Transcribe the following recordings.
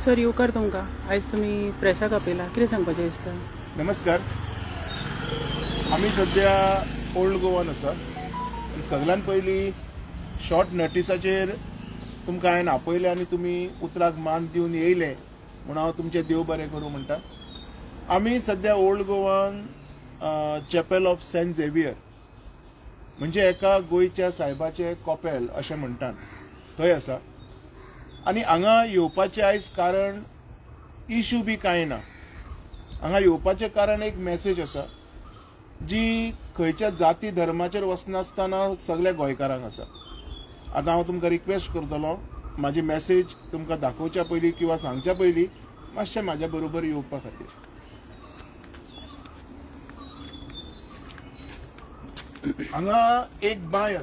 Sir येवकार तुमकां आयज तुमी प्रेसाक आपयला कितें सांगपाचें दिसता? नमस्कार. आमी सध्या ओल्ड गोवान आसा. सगळ्यान पयलीं शॉर्ट नोटिसाचेर तुमकां हांवें आपयलें आनी तुमी उतराक मान दिवन येयले म्हूण हांव तुमचें देव बरें करूं म्हणटा. आमी सध्या ओल्ड गोवान चॅपल ऑफ सेंट झेवियर म्हणजे एका गोंयच्या सायबाचें कॉपेल अशें म्हणटात थंय आसा. आनी हांगा येवपाचें आयज कारण इशू बी कांय ना. हांगा येवपाचें कारण एक मॅसेज आसा जी खंयच्या जाती धर्माचेर वचनासतना सगळ्या गोंयकारांक आसा. आतां हांव तुमकां रिक्वेस्ट करतलो म्हाजी मॅसेज तुमकां दाखोवच्या पयलीं किंवा सांगच्या पयलीं मातशें म्हाज्या बरोबर येवपा खातीर. हांगा एक बांय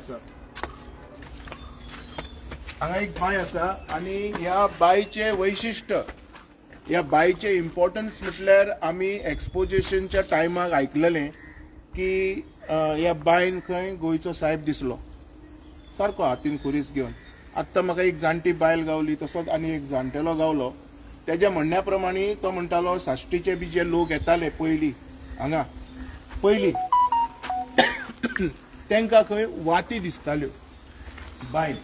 आसा आनी ह्या बांयचें वैशिश्ट्य ह्या बांयचें इम्पॉर्टन्स म्हटल्यार आमी एक्सपोजिशनच्या टायमाक आयकलेलें की ह्या बांयन खंय गोंयचो साहेब दिसलो सारको हातीन खुरीस घेवन. आत्तां म्हाका एक जाणटी बायल गावली तसोच आनी एक जाणटेलो गावलो. तेज्या म्हणण्या प्रमाणे तो म्हणटालो साश्टीचे बी जे लोक येताले पयलीं हांगा तांकां खंय वाती दिसताल्यो बांयन.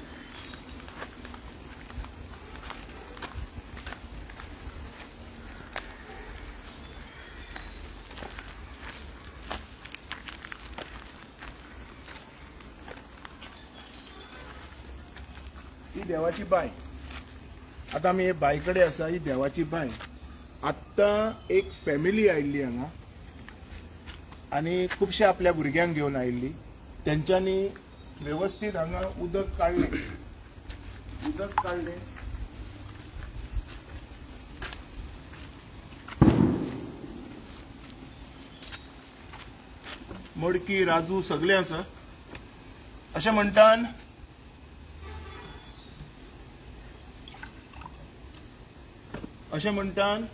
ही देवाची बांय. आतां आमी हे बांय कडेन आसा. ही देवाची बांय. आत्तां एक फॅमिली आयिल्ली हांगा आनी खुबशे आपल्या भुरग्यांक घेवन आयिल्ली. तेंच्यांनी वेवस्थीत हांगा उदक काडलें. मडकी राजू सगळें आसा. अशें म्हणटान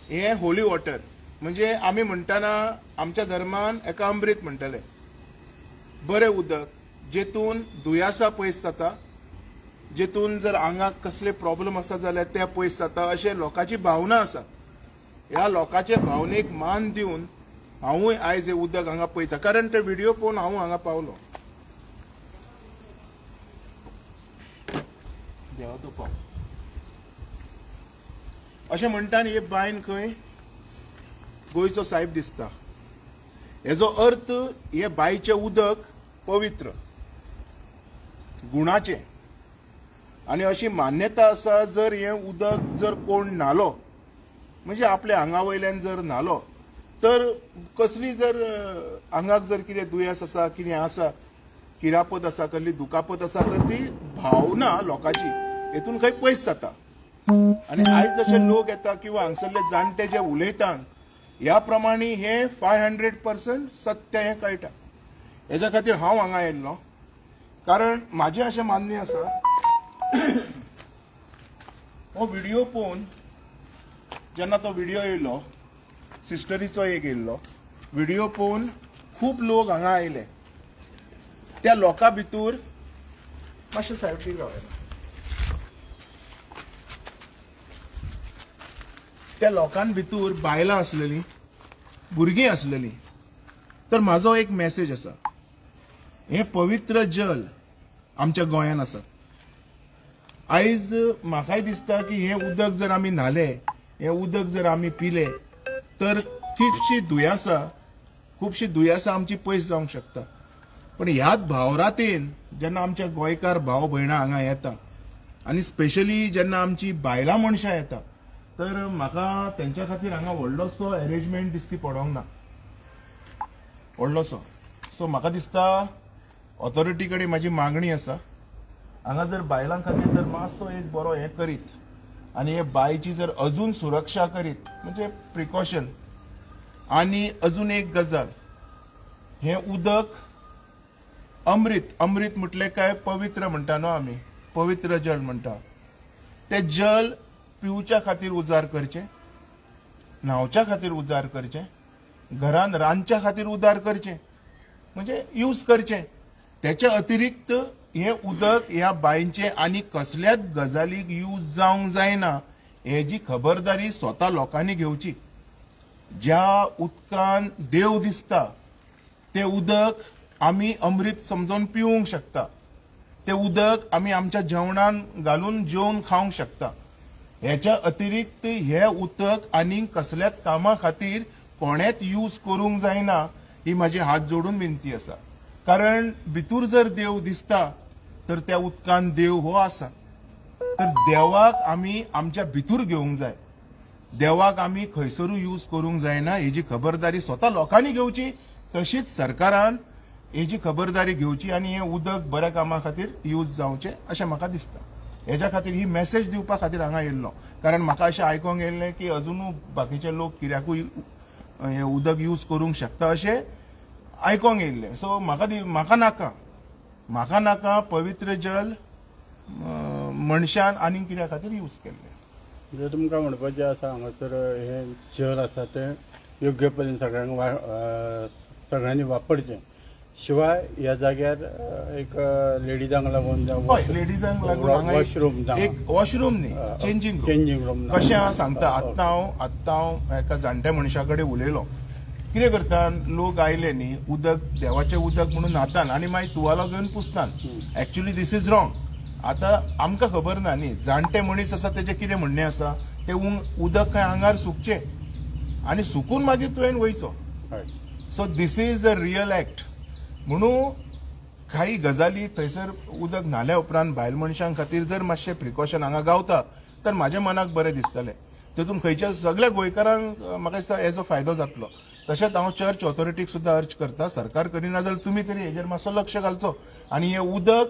हे होली वॉटर म्हणजे आमी म्हणटाना आमच्या धर्मान एका अमृत म्हणटले. बरें उदक जेतून दुयेंसां पयस जाता, जेतून जर आंगाक कसले प्रॉब्लेम आसा जाल्यार ते पयस जाता अशें लोकांची भावना आसा. ह्या लोकांचे भावनेक मान दिवन हांवूय आयज हे उदक हांगा पळयता कारण ते व्हिडिओ पळोवन हांव हांगा पावलो. देवा तो पाव अशें म्हणटान हे बांयन खंय गोंयचो साहेब दिसता. हेजो अर्थ हे बांयचें उदक पवित्र गुणाचें आनी अशी मान्यता आसा जर हे उदक जर कोण न्हालो म्हणजे आपल्या आंगा वयल्यान जर न्हालो तर कसली जर आंगाक जर कितें दुयेंस आसा कितें आसा किरापत आसा कसली दुखापत आसा तर ती भावना लोकांची हेतून खंय पयस जाता. आनी आयज जशे लोक येता किंवा हांगसरले जाणटे जे उलयतात ह्या प्रमाणे हे 500% सत्य हें कळटा. हेज्या खातीर हांव हांगा येयल्लो कारण म्हाजें अशें मान्य आसा हो व्हिडिओ पळोवन जेन्ना तो व्हिडिओ येयलो सिस्टरीचो एक येयल्लो व्हिडिओ पळोवन खूब लोक हांगा आयले. त्या लोकां भितर मातशें सायडीक रावया. त्या लोकां भितर बायलां आसलेलीं भुरगीं आसलेलीं. तर म्हाजो एक मॅसेज आसा. हें पवित्र जल आमच्या गोंयांत आसा. आयज म्हाकाय दिसता की हें उदक जर आमी न्हाले हें उदक जर आमी पिले तर खुबशीं दुयेंसां आमची पयस जावंक शकता. पण ह्याच भावरातेन जेन्ना आमच्या गोंयकार भाव भयणां हांगा येता आनी स्पेशली जेन्ना आमची बायलां मनशां येता तर म्हाका तेंच्या खातीर हांगा व्हडलोसो अरेंजमेंट दिसती पडोंक ना व्हडलोसो. सो म्हाका दिसता ऑथॉरिटी कडेन म्हाजी मागणी आसा हांगा जर बायलां खातीर जर मातसो एक बरो हें करीत आनी हे बांयची जर अजून सुरक्षा करीत म्हणजे प्रिकॉशन. आनी अजून एक गजाल हें उदक अमृत म्हटलें काय पवित्र म्हणटा न्हू आमी पवित्र जल म्हणटा. तें जल पिवच्या खातीर उजार करचें न्हांवच्या खातीर उजार करचें घरान रांदच्या खातीर उजार करचें म्हणजे यूज करचें. त्याच्या अतिरिक्त हे उदक ह्या बांयचे आनी कसल्याच गजालीक यूज जावंक जायना हेजी खबरदारी स्वता लोकांनी घेवची. ज्या उदकान देव दिसता ते उदक आमी अमृत समजून पिवंक शकता. ते उदक आमी आमच्या जेवणान घालून जेवून खावंक शकता. ह्याच्या अतिरिक्त हे उदक आनी कसल्याच कामा खातीर कोणेच यूज करूंक जायना ही माझी हात जोडून विनंती आसा. कारण भितूर जर देव दिसता तर त्या उदकान देव हो आसा. तर देवाक आमी आमच्या भितूर घेवंक जाय. देवाक आमी खंयसरूय यूज करूंक जायना हेजी खबरदारी स्वता लोकांनी घेवची. तशीच सरकारान हेजी खबरदारी घेवची आनी हे उदक बऱ्या कामा खातीर यूज जावचें अशें म्हाका दिसता. हेज्या खातीर ही मेसेज दिवपा खातीर हांगा येयल्लो. कारण म्हाका अशें आयकोंक येयल्लें की अजुनूय बाकीचे लोक कित्याकूय हे उदक यूज करूंक शकता अशें आयकोंक येयल्लें. सो म्हाका नाका पवित्र जल मनशान आनी कित्या खातीर यूज केल्लें. जर तुमकां म्हणपाचें आसा हांगासर हे जल आसा तें योग्य पद्दतीन सगळ्यांनी वापरचें. शिवाय ह्या जाग्यार एक लेडीजांक लागून लेडीजांक लागून एक वॉशरूम न्ही चेंजिंग रूम कशें हांव सांगता. आत्तां हांव एका जाणट्या मनशा कडेन उलयलो. कितें करता लोक आयले न्ही उदक देवाचें उदक म्हणून न्हातात आनी मागीर तुवालो घेवन पुसतात. Actually this is wrong. आतां आमकां खबर ना न्ही जाणटे मनीस आसा तेजें कितें म्हणणें आसा तें उदक खंय आंगार सुकचें आनी सुकून मागीर तुवें वयचो. So this is a real act. म्हणून काही गजाली थंयसर उदक न्हाल्या उपरांत भायल मनशां खातीर जर मातशें प्रिकॉशन हांगा गावता तर म्हाज्या मनाक बरें दिसतलें. तेतून खंयच्या सगळ्या गोंयकारांक म्हाका दिसता हेजो फायदो जातलो. तशेंच हांव चर्च ऑथॉरिटीक सुद्दां अर्ज करता सरकार करिना जाल्यार तुमी तरी हेजेर मातसो लक्ष घालचो आनी हे उदक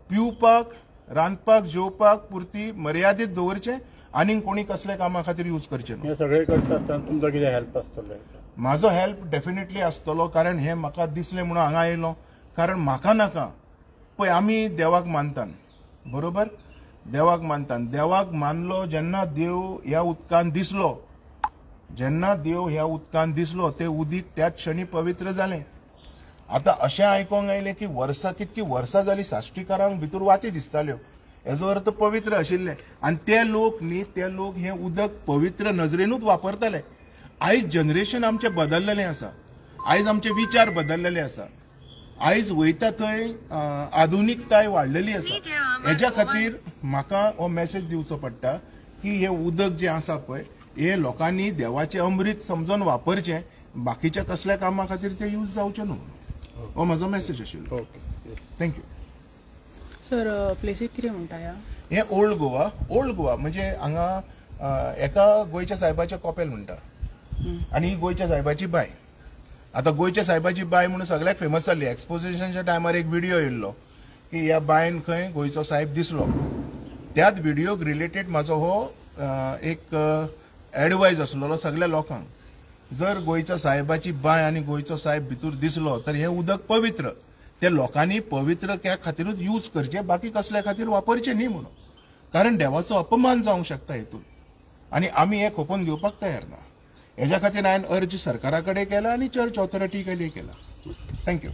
पिवपाक रांदपाक जेवपाक पुरती मर्यादीत दवरचें आनी कोणी कसल्या कामा खातीर यूज करचें न्हू. हे सगळें करता आसतना तुमचो कितें हेल्प आसतलो? म्हाजो हेल्प डेफिनेटली आसतलो. कारण हे म्हाका दिसलें म्हणून हांगा येयलो. कारण म्हाका नाका पळय आमी देवाक मानतात बरोबर. देवाक मानतात. देवाक मानलो जेन्ना देव ह्या उदकान दिसलो ते उदीक त्याच क्षणी पवित्र जालें. आतां अशें आयकोंक येयलें की कितकी वर्सां जालीं साश्टीकारांक भितूर वाती दिसताल्यो. हेजो अर्थ पवित्र आशिल्लें आनी ते लोक हे उदक पवित्र नजरेनूच वापरताले. आयज जनरेशन आमचें बदललेलें आसा. आयज आमचे विचार बदललेले आसा. आयज वयता थंय आधुनिकताय वाडलेली आसा. हेज्या खातीर म्हाका हो मेसेज दिवचो पडटा की हे उदक जें आसा पळय हे लोकांनी देवाचें अमृत समजून वापरचें. बाकीच्या कसल्या कामा खातीर ते यूज जावचें न्हू. हो म्हजो मेसेज आशिल्लो. थँक्यू. सर प्लेसीक कितें म्हणटा हे ओल्ड गोवा म्हणजे हांगा एका गोंयच्या सायबाचें कॉपेल म्हणटा आनी ही गोंयच्या सायबाची बाय. आतां गोंयच्या सायबाची बाय म्हणून सगळ्याक फेमस जाल्ली. एक्सपोजिशनच्या टायमार एक व्हिडिओ येयल्लो की ह्या बायन खंय गोंयचो सायब दिसलो. त्याच व्हिडिओक रिलेटेड म्हाजो हो एक एडवायज आसलेलो सगळ्या लोकांक. जर गोंयच्या सायबाची बाय आनी गोंयचो सायब भितूर दिसलो तर हे उदक पवित्र. ते लोकांनी पवित्र त्या खातीरूच यूज करचें बाकी कसल्या खातीर वापरचें न्ही म्हणून. कारण देवाचो अपमान जावंक शकता हेतून आनी आमी हे खोपोवन घेवपाक तयार ना. हेज्या खातीर हांवें अर्ज सरकारा कडेन केला आनी चर्च ऑथॉरिटी कडेन केला. थँक्यू.